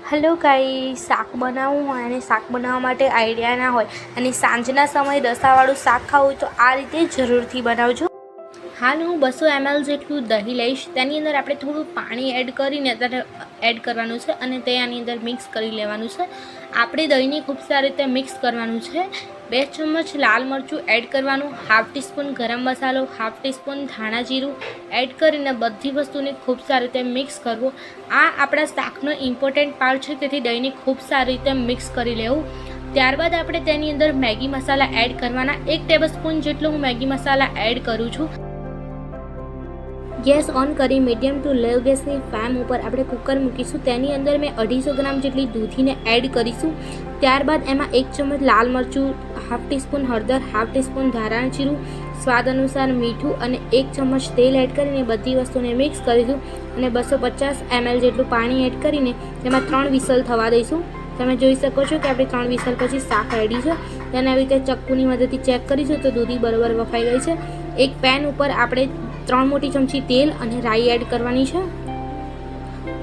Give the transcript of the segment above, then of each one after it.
Hello guys, શાક બનાવવું હોય અને શાક બનાવવા માટે આઈડિયા ના હોય અને સાંજના સમયે રસાવાળું શાક ખાવું હોય તો આ રીતે જરૂરથી બનાવજો। હાલ હું 200 ml જેટલું દહીં લઈશ। તેની અંદર આપણે થોડું પાણી એડ કરીને એડ કરવાનું છે અને તે આની અંદર મિક્સ કરી લેવાનું છે। આપણે દહીંને ખૂબ સારી રીતે મિક્સ કરવાનું છે। 2 ચમચ લાલ મરચું એડ કરવાનું, હાફ ટીસ્પૂન ગરમ મસાલો, હાફ ટીસ્પૂન ધાણા જીરું એડ કરીને બધી વસ્તુને ખૂબ સારી રીતે મિક્સ કરવું। આ આપણા શાકનો ઇમ્પોર્ટન્ટ પાર્ટ છે, તેથી દહીંને ખૂબ સારી રીતે મિક્સ કરી લેવું। ત્યારબાદ આપણે તેની અંદર મેગી મસાલા એડ કરવાના। 1 ટેબલસ્પૂન જેટલો હું મેગી મસાલા એડ કરું છું। ગેસ ઓન કરી મીડિયમ ટુ લો ગેસની ફ્લેમ ઉપર આપણે કુકર મૂકીશું। તેની અંદર મેં 250 ગ્રામ જેટલી દૂધીને એડ કરીશું। ત્યારબાદ એમાં 1 ચમચ લાલ મરચું, હાફ ટીસ્પૂન હળદર, હાફ ટીસ્પૂન ધાણા જીરું, સ્વાદ અનુસાર મીઠું અને 1 ચમચ તેલ એડ કરીને બધી વસ્તુને મિક્સ કરીશું અને 250 ml જેટલું પાણી એડ કરીને તેમાં 3 વિસલ થવા દઈશું। તમે જોઈ શકો છો કે આપણે 3 વિસલ પછી શાક રેડી છે। તેને આવી રીતે ચક્કુની મદદથી ચેક કરીશું તો દૂધી બરાબર વફાઈ ગઈ છે। એક પેન ઉપર આપણે 3 મોટી ચમચી તેલ અને રાઈ એડ કરવાની છે।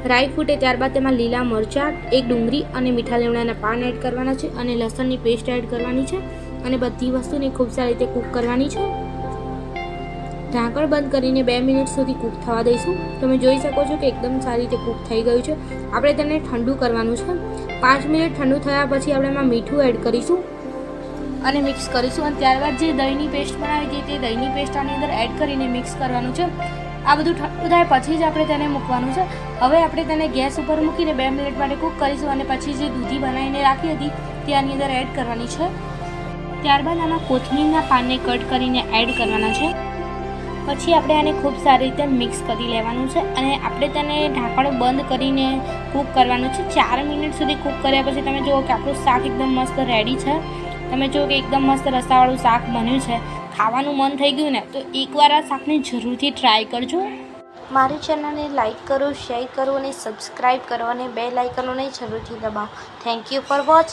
રાઈ ફૂટે ત્યારબાદ તેમાં લીલા મરચાં, 1 ડુંગળી અને મીઠા લીમડાના પાન એડ કરવાના છે અને લસણની પેસ્ટ એડ કરવાની છે અને બધી વસ્તુને ખૂબ સારી રીતે કૂક કરવાની છે। ઢાંકણ બંધ કરીને 2 મિનિટ સુધી કૂક થવા દઈશું। તમે જોઈ શકો છો કે એકદમ સારી રીતે કૂક થઈ ગયું છે। આપણે તેને ઠંડુ કરવાનું છે। 5 મિનિટ ઠંડુ થયા પછી આપણે એમાં મીઠું એડ કરીશું અને મિક્સ કરીશું અને ત્યારબાદ જે દહીંની પેસ્ટ બનાવી હતી તે દહીંની પેસ્ટ આની અંદર એડ કરીને મિક્સ કરવાનું છે। આ બધું ઠંડુ થાય પછી જ આપણે તેને મૂકવાનું છે। હવે આપણે તેને ગેસ ઉપર મૂકીને 2 મિનિટ માટે કૂક કરીશું અને પછી જે દૂધી બનાવીને રાખી હતી તે આની અંદર એડ કરવાની છે। ત્યારબાદ આમાં કોથમીરના પાનને કટ કરીને એડ કરવાના છે। પછી આપણે આને ખૂબ સારી રીતે મિક્સ કરી લેવાનું છે અને આપણે તેને ઢાંકણ બંધ કરીને કૂક કરવાનું છે। 4 મિનિટ સુધી કૂક કર્યા પછી તમે જુઓ કે આપણું શાક એકદમ મસ્ત રેડી છે। તમે જુઓ કે એકદમ મસ્ત રસાવાળું શાક બન્યું છે। ખાવાનું મન થઈ ગયું ને તો એકવાર આ શાકને જરૂરથી ટ્રાય કરજો। મારી ચેનલને લાઇક કરો, શેર કરો અને સબસ્ક્રાઈબ કરો અને બેલ આઇકનને જરૂરથી દબાવો। Thank you for watching.